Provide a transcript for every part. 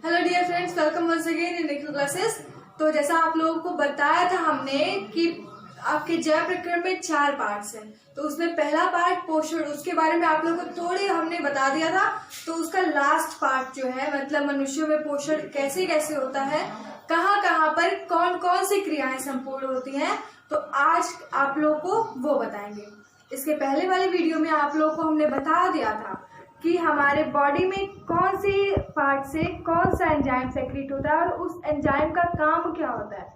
Hello dear friends, welcome once again in Nikhil classes. तो जैसा आप लोगों को बताया था हमने कि आपके जय प्रकरण में 4 पार्ट्स हैं। तो उसमें पहला पार्ट पोषण, उसके बारे में आप लोगों को थोड़ी हमने बता दिया था। तो उसका लास्ट पार्ट जो है मतलब मनुष्यों में पोषण कैसे कैसे होता है, कहाँ कहाँ पर कौन कौन सी क्रियाएं संपूर्ण होती हैं, तो आज आप लोगों को वो बताएंगे। इसके पहले वाले वीडियो में आप लोगों को हमने बता दिया था कि हमारे बॉडी में कौन सी पार्ट से कौन सा एंजाइम सेक्रेट होता है और उस एंजाइम का काम क्या होता है,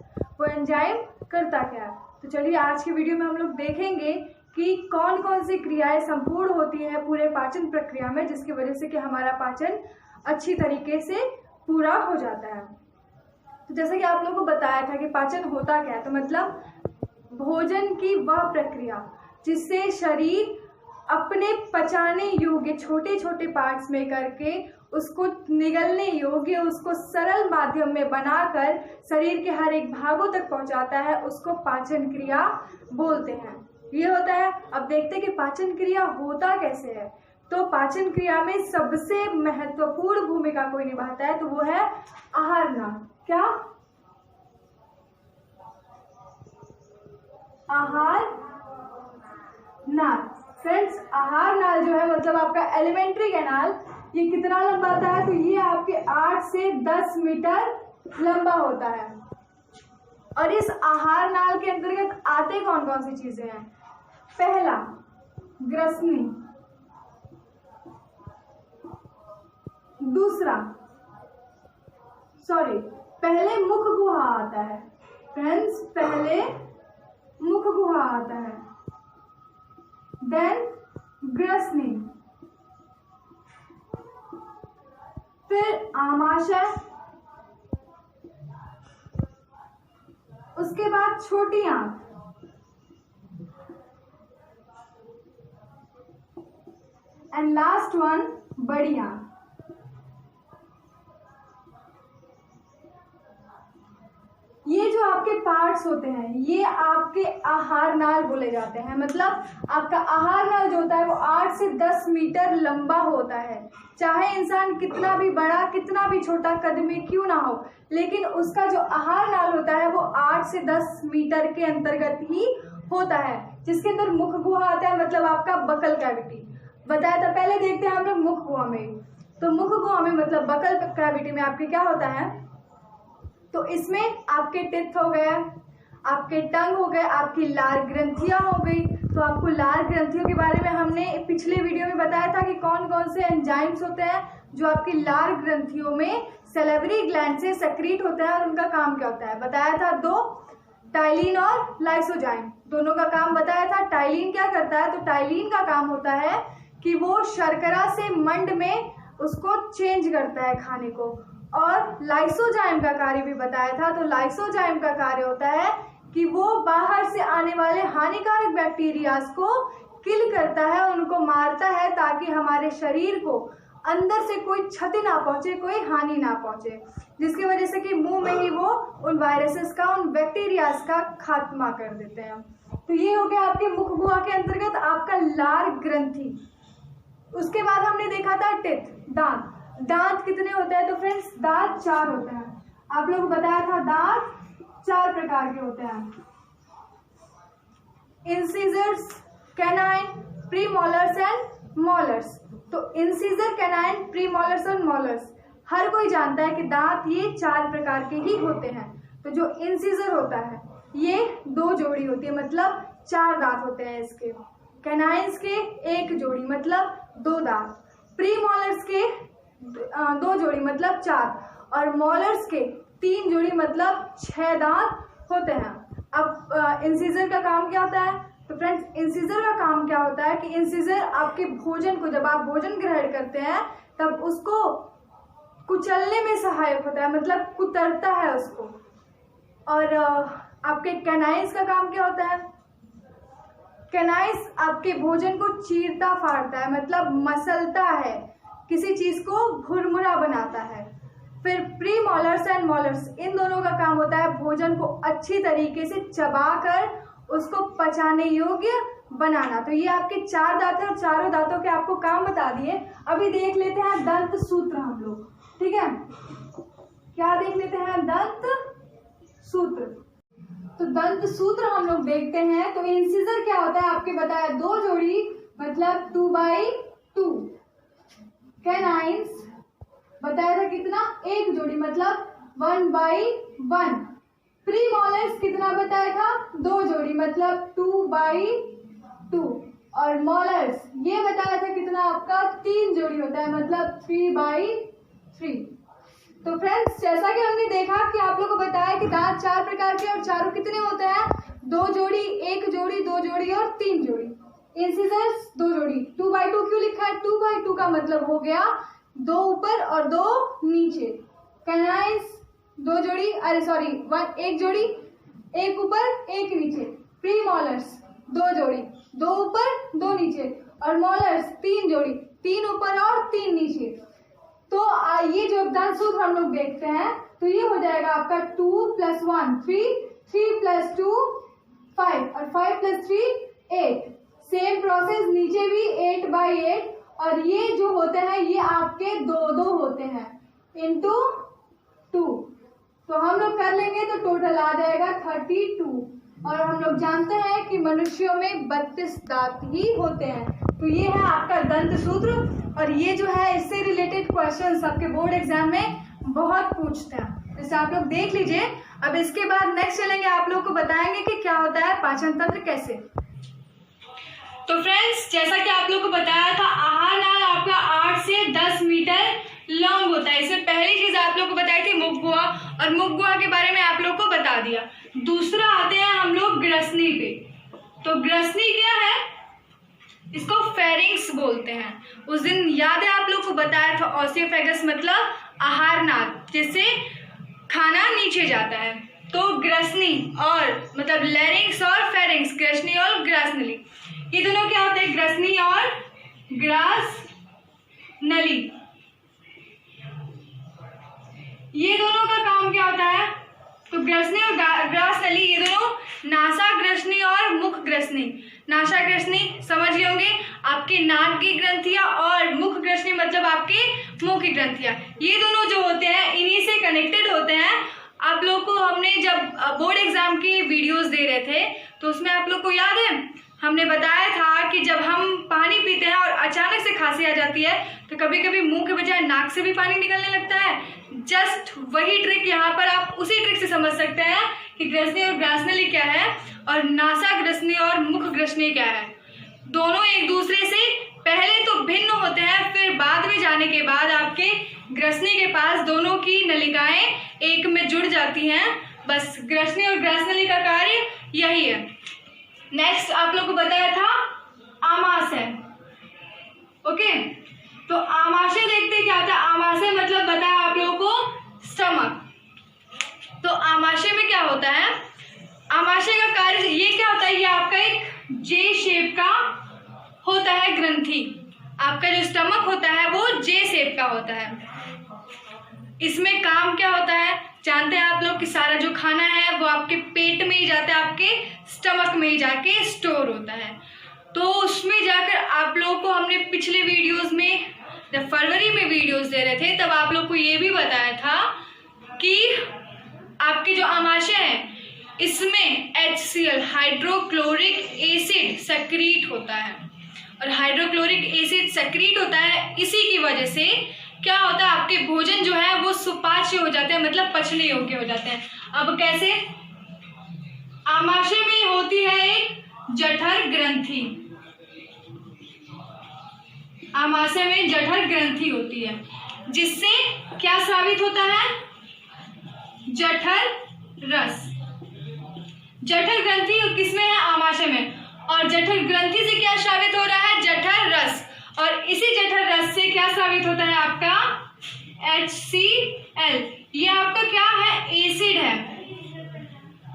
वो एंजाइम करता क्या है। तो चलिए आज की वीडियो में हम लोग देखेंगे कि कौन कौन सी क्रियाएं संपूर्ण होती है पूरे पाचन प्रक्रिया में, जिसकी वजह से कि हमारा पाचन अच्छी तरीके से पूरा हो जाता है। तो जैसे कि आप लोगों को बताया था कि पाचन होता क्या है, तो मतलब भोजन की वह प्रक्रिया जिससे शरीर अपने पचाने योग्य छोटे छोटे पार्ट्स में करके उसको निगलने योग्य, उसको सरल माध्यम में बनाकर शरीर के हर एक भागों तक पहुंचाता है, उसको पाचन क्रिया बोलते हैं। ये होता है। अब देखते हैं कि पाचन क्रिया होता कैसे है। तो पाचन क्रिया में सबसे महत्वपूर्ण भूमिका कोई निभाता है, तो वो है आहार नाल। क्या? आहार नाल। फ्रेंड्स, आहार नाल जो है मतलब आपका एलिमेंट्री कैनाल, ये कितना लंबा होता है, तो ये आपके 8 से 10 मीटर लंबा होता है। और इस आहार नाल के अंतर्गत आते कौन कौन सी चीजें हैं? पहला ग्रसनी, दूसरा पहले मुख गुहा आता है। फ्रेंड्स, पहले मुख गुहा आता है, देन ग्रसनी, फिर आमाशय, उसके बाद छोटी आंत, एंड लास्ट वन बड़ी आंत। ये जो आपके पार्ट्स होते हैं ये आपके आहार नाल बोले जाते हैं। मतलब आपका आहार नाल जो होता है वो 8 से 10 मीटर लंबा होता है। चाहे इंसान कितना भी बड़ा कितना भी छोटा कद में क्यों ना हो, लेकिन उसका जो आहार नाल होता है वो 8 से 10 मीटर के अंतर्गत ही होता है, जिसके अंदर मुख गुहा आता है। मतलब आपका बकल कैविटी बताया था। पहले देखते हैं हम लोग मुख गुहा में। तो मुख गुहा में मतलब बकल कैविटी में आपके क्या होता है, तो इसमें आपके टिथ हो गए, आपके टंग हो गए, आपकी लार ग्रंथियां हो गई। तो आपको लार ग्रंथियों के बारे में हमने पिछले वीडियो में बताया था कि कौन कौन से एंजाइम्स होते हैं जो आपकी लार ग्रंथियों में सेलेवरी ग्लैंड से सेक्रीट होते हैं और उनका काम क्या होता है। बताया था 2, टाइलिन और लाइसोजाइम, दोनों का काम बताया था। टाइलिन क्या करता है, तो टाइलिन का काम होता है कि वो शर्करा से मंड में उसको चेंज करता है खाने को। और लाइसोजाइम का कार्य भी बताया था। तो लाइसोजाइम का कार्य होता है कि वो बाहर से आने वाले हानिकारक बैक्टीरियाज को किल करता है, उनको मारता है, ताकि हमारे शरीर को अंदर से कोई क्षति ना पहुंचे, कोई हानि ना पहुंचे, जिसकी वजह से कि मुंह में ही वो उन वायरसेस का, उन बैक्टीरियाज का खात्मा कर देते हैं। तो ये हो गया आपके मुख गुहा के अंतर्गत आपका लार ग्रंथि। उसके बाद हमने देखा था टिथ, दांत। दांत कितने होते हैं, तो फ्रेंड्स दांत 4 होते हैं। आप लोगों को बताया था दांत 4 प्रकार के होते हैं। Incisors, canine, premolars and molars. तो इंसिजर, कैनाइन, प्रीमोलर्स और मोलर्स, हर कोई जानता है कि दांत ये 4 प्रकार के ही होते हैं। तो जो इंसिजर होता है ये 2 जोड़ी होती है, मतलब 4 दांत होते हैं इसके। कैनाइन्स के 1 जोड़ी मतलब 2 दांत, प्रीमोलर्स के 2 जोड़ी मतलब 4, और मोलर्स के 3 जोड़ी मतलब 6 दांत होते हैं। अब इंसिजर का काम क्या होता है, तो फ्रेंड्स इंसिजर का काम क्या होता है कि इंसिजर आपके भोजन को, जब आप भोजन ग्रहण करते हैं तब उसको कुचलने में सहायक होता है, मतलब कुतरता है उसको। और आपके कैनाइन्स का काम क्या होता है, कैनाइन्स आपके भोजन को चीरता फाड़ता है, मतलब मसलता है, किसी चीज को भुरमुरा बनाता है। फिर प्रीमोलर्स एंड मोलर्स, इन दोनों का काम होता है भोजन को अच्छी तरीके से चबाकर उसको पचाने योग्य बनाना। तो ये आपके 4 दांत हैं और चारों दांतों के आपको काम बता दिए। अभी देख लेते हैं दंत सूत्र हम लोग, ठीक है। क्या देख लेते हैं? दंत सूत्र। तो दंत सूत्र हम लोग देखते हैं। तो इंसिजर क्या होता है आपके बताया, 2 जोड़ी मतलब 2/2। कैनाइंस बताया था कितना, 1 जोड़ी मतलब 1/1। प्रीमोलर्स कितना बताया था, 2 जोड़ी मतलब 2/2। और मोलर्स ये बताया था कितना आपका, 3 जोड़ी होता है मतलब 3/3। तो फ्रेंड्स जैसा कि हमने देखा कि आप लोगों को बताया कि दांत 4 प्रकार के और चारों कितने होते हैं, 2 जोड़ी, 1 जोड़ी, 2 जोड़ी और 3 जोड़ी। इंसिजर्स 2 जोड़ी। 2/2 क्यों लिखा है, 2/2 का मतलब हो गया 2 ऊपर और 2 नीचे। कैनाइंस 2 जोड़ी, अरे सॉरी 1 जोड़ी, 1 ऊपर 1 नीचे। प्रीमोलर्स 2 जोड़ी, 2 ऊपर 2 नीचे। और मोलर्स 3 जोड़ी, 3 ऊपर और 3 नीचे। तो ये जो दंत सूत्र हम लोग देखते हैं तो ये हो जाएगा आपका 2 + 1 3, 3 + 2 5 और 5 + 3 8। सेम प्रोसेस नीचे भी 8/8। और ये जो होते हैं ये आपके 2 होते हैं इंटू 2। तो हम लोग कर लेंगे तो टोटल आ जाएगा 32। और हम लोग जानते हैं कि मनुष्यों में 32 दांत ही होते हैं। तो ये है आपका दंत सूत्र। और ये जो है इससे रिलेटेड क्वेश्चंस आपके बोर्ड एग्जाम में बहुत पूछते हैं, जैसे आप लोग देख लीजिए। अब इसके बाद नेक्स्ट चलेंगे, आप लोग को बताएंगे कि क्या होता है पाचन तंत्र कैसे। तो फ्रेंड्स जैसा कि आप लोग को बताया था, आहार नाल आपका 8 से 10 मीटर लॉन्ग होता है। इसमें पहली चीज आप लोग को बताई थी मुख गुहा, और मुख गुहा के बारे में आप लोग को बता दिया। दूसरा आते हैं हम लोग ग्रसनी पे। तो ग्रसनी क्या है, इसको फेरिंग्स बोलते हैं। उस दिन याद है आप लोग को बताया था ओसियोफेगस मतलब आहार नाल, जिससे खाना नीचे जाता है। तो ग्रसनी और मतलब लैरिंग्स और फेरिंग्स, ग्रसनी और ग्रासनली, ये दोनों क्या होते हैं, ग्रसनी और ग्रासनली। ये दोनों का काम क्या होता है, तो ग्रसनी और ग्रासनली ये दोनों नासा ग्रसनी और मुख ग्रसनी। नासा ग्रसनी समझ गए होंगे, आपके नाक की ग्रंथियां, और मुख ग्रसनी मतलब आपके मुंह की ग्रंथियां। ये दोनों जो होते हैं इन्हीं से कनेक्टेड होते हैं। आप लोग को हमने जब बोर्ड एग्जाम की वीडियोस दे रहे थे तो उसमें आप लोग को याद है हमने बताया था कि जब हम पानी पीते हैं और अचानक से खांसी आ जाती है तो कभी कभी मुंह के बजाय नाक से भी पानी निकलने लगता है। जस्ट वही ट्रिक यहाँ पर आप उसी ट्रिक से समझ सकते हैं कि ग्रसनी और ग्रासनली क्या है और नासा ग्रसनी और मुख ग्रसनी क्या है। दोनों एक दूसरे से पहले तो भिन्न होते हैं, फिर बाद में जाने के बाद आपके ग्रसनी के पास दोनों की नलिकाएं एक में जुड़ जाती हैं। बस ग्रसनी और ग्रासनली का कार्य यही है। नेक्स्ट आप लोग को बताया था आमाशय। ओके, तो आमाशय देखते क्या होता है। आमाशय मतलब बताया आप लोगों को स्टमक। तो आमाशय में क्या होता है, आमाशय का कार्य ये क्या होता है, ये आपका एक जे शेप का होता है ग्रंथि। आपका जो स्टमक होता है वो जे शेप का होता है। इसमें काम क्या होता है जानते हैं आप लोग कि सारा जो खाना है वो आपके पेट में ही जाता है, आपके स्टमक में ही जाके स्टोर होता है। तो उसमें जाकर आप लोगों को हमने पिछले वीडियोस में जब फरवरी में वीडियोस दे रहे थे तब आप लोग को ये भी बताया था कि आपके जो आमाशय है इसमें HCl हाइड्रोक्लोरिक एसिड सक्रीट होता है। और हाइड्रोक्लोरिक एसिड सक्रीट होता है, इसी की वजह से क्या होता है आपके भोजन जो है वो सुपाच्य हो जाते हैं, मतलब पचने योग्य हो जाते हैं। अब कैसे, आमाशय में होती है एक जठर ग्रंथि। आमाशय में जठर ग्रंथि होती है जिससे क्या स्रावित होता है, जठर रस। जठर ग्रंथि किसमें है, आमाशय में। और जठर ग्रंथि से क्या स्रावित हो रहा है, जठर रस। और इसी जठर रस से क्या स्रावित होता है आपका HCl। ये आपका क्या है, एसिड है।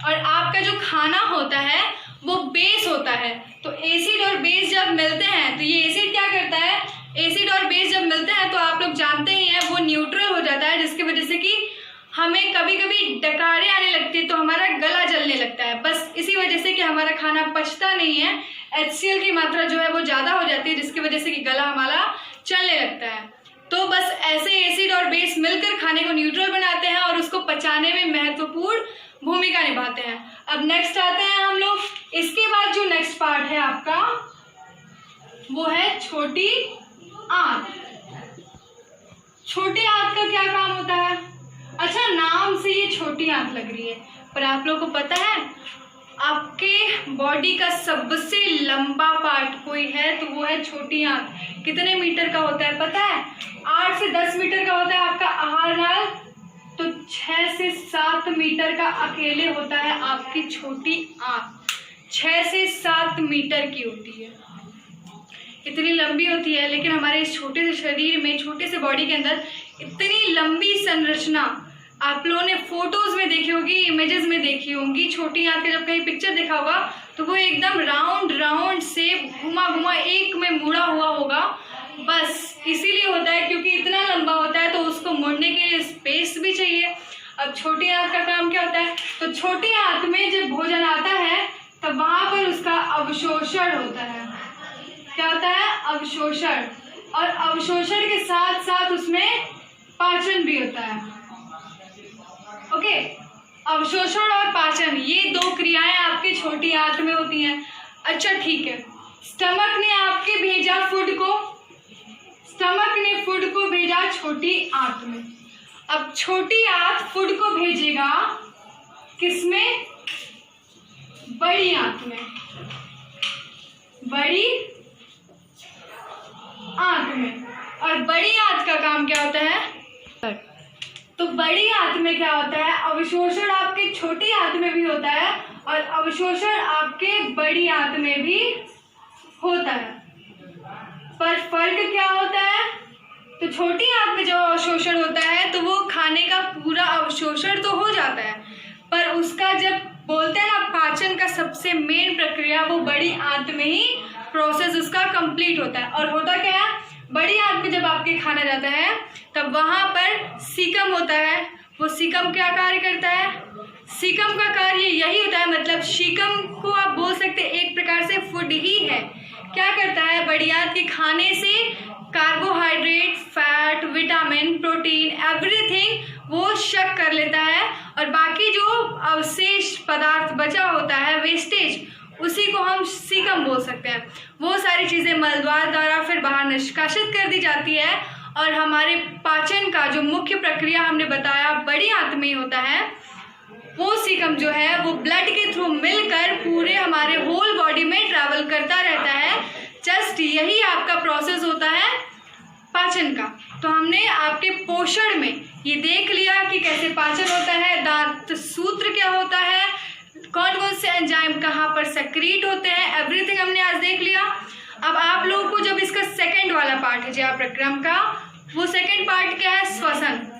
और आपका जो खाना होता है वो बेस होता है। तो एसिड और बेस जब मिलते हैं तो ये एसिड क्या करता है, एसिड और बेस जब मिलते हैं तो आप लोग जानते ही हैं वो न्यूट्रल हो जाता है, जिसकी वजह से कि हमें कभी कभी डकारें आने लगती है तो हमारा गला जलने लगता है। बस इसी वजह से कि हमारा खाना पचता नहीं है, HCl की मात्रा जो है वो ज़्यादा हो जाती है, जिसकी वजह से कि गला हमारा चलने लगता है। तो बस ऐसे एसिड और बेस मिलकर खाने को न्यूट्रल बनाते हैं और पचाने में महत्वपूर्ण भूमिका निभाते हैं। अब नेक्स्ट आते हैं हम लोग, इसके बाद जो नेक्स्ट पार्ट है आपका वो है छोटी आंत। छोटी आंत का क्या काम होता है? अच्छा, नाम से ये छोटी आंत लग रही है, पर आप लोगों को पता है आपके बॉडी का सबसे लंबा पार्ट कोई है तो वो है छोटी आंत। कितने मीटर का होता है पता है? 8 से 10 मीटर का होता है आपका आहार नाल, तो 6 से 7 मीटर का अकेले होता है आपकी छोटी आंत। 6 से 7 मीटर की होती है, इतनी लंबी होती है। लेकिन हमारे इस छोटे से शरीर में, छोटे से बॉडी के अंदर इतनी लंबी संरचना आप लोगों ने फोटोज में देखी होगी, इमेजेस में देखी होंगी। छोटी आंत का जब कहीं पिक्चर देखा होगा तो वो एकदम राउंड से घुमा एक में मुड़ा हुआ होगा। बस इसीलिए होता है क्योंकि इतना लंबा होता है, तो उसको मुड़ने के लिए स्पेस भी चाहिए। अब छोटी आंत का काम क्या होता है? तो छोटी आंत में जब भोजन आता है तब वहां पर उसका अवशोषण होता है। क्या होता है? अवशोषण। और अवशोषण के साथ साथ उसमें पाचन भी होता है। ओके, अवशोषण और पाचन, ये 2 क्रियाएं आपकी छोटी आंत में होती हैं। अच्छा ठीक है, स्टमक ने आपके भेजा फूड को, स्टमक ने फूड को भेजा छोटी आंत में। अब छोटी आंत फूड को भेजेगा किसमें? बड़ी आंत में, बड़ी आंत में। और बड़ी आंत का काम क्या होता है? तो बड़ी आंत में क्या होता है? अवशोषण आपके छोटी आंत में भी होता है और अवशोषण आपके बड़ी आंत में भी होता है। पर फर्क क्या होता है? तो छोटी आंत में जो अवशोषण होता है तो वो खाने का पूरा अवशोषण तो हो जाता है, पर उसका जब बोलते हैं ना पाचन का सबसे मेन प्रक्रिया, वो बड़ी आंत में ही प्रोसेस उसका कंप्लीट होता है। और होता क्या है? बड़ी आंत में जब आपके खाना जाता है तब वहां पर सीकम होता है। वो सीकम क्या कार्य करता है? सीकम का कार्य यही होता है, मतलब सीकम को आप बोल सकते हैं एक प्रकार से फूड ही है। क्या करता है? बड़ी आंत के खाने से carbohydrate, fat, vitamin, protein, everything वो शक कर लेता है, और बाकी जो अवशेष पदार्थ बचा होता है, वेस्टेज, उसी को हम सीकम बोल सकते हैं। वो सारी चीज़ें मलद्वार द्वारा फिर बाहर निष्कासित कर दी जाती है, और हमारे पाचन का जो मुख्य प्रक्रिया हमने बताया बड़ी आंत में ही होता है, वो सीकम जो है वो ब्लड के थ्रू मिलकर पूरे हमारे होल बॉडी में ट्रैवल करता रहता है। जस्ट यही आपका प्रोसेस होता है पाचन का। तो हमने आपके पोषण में ये देख लिया कि कैसे पाचन होता है, दांत सूत्र क्या होता है, कौन कौन से एंजाइम कहाँ पर सेक्रीट होते हैं, एवरीथिंग हमने आज देख लिया। अब आप लोगों को जब इसका सेकंड वाला पार्ट है जो प्रक्रम का, वो सेकंड पार्ट क्या है? श्वसन।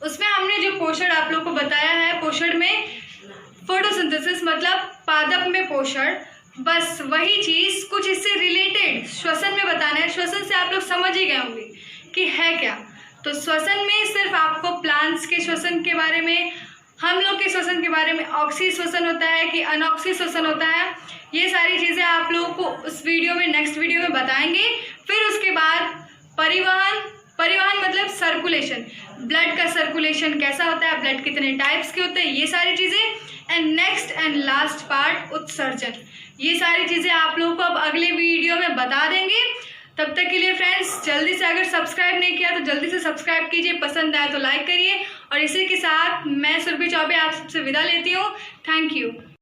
उसमें हमने जो पोषण आप लोगों को बताया है, पोषण में फोटोसिंथेसिस मतलब पादप में पोषण, बस वही चीज़ कुछ इससे रिलेटेड श्वसन में बताना है। श्वसन से आप लोग समझ ही गए होंगे कि है क्या। तो श्वसन में सिर्फ आपको प्लांट्स के श्वसन के बारे में, हम लोग के श्वसन के बारे में, ऑक्सी श्वसन होता है कि अनऑक्सी श्वसन होता है, ये सारी चीज़ें आप लोगों को उस वीडियो में, नेक्स्ट वीडियो में बताएंगे। फिर उसके बाद परिवहन मतलब सर्कुलेशन, ब्लड का सर्कुलेशन कैसा होता है, ब्लड कितने टाइप्स के होते हैं, ये सारी चीज़ें। And next and last part उत्सर्जन। ये सारी चीज़ें आप लोगों को अब अगले वीडियो में बता देंगे। तब तक के लिए फ्रेंड्स, जल्दी से अगर सब्सक्राइब नहीं किया तो जल्दी से सब्सक्राइब कीजिए, पसंद आए तो लाइक करिए। और इसी के साथ मैं सुरभि चौबे आप सबसे विदा लेती हूँ। Thank you.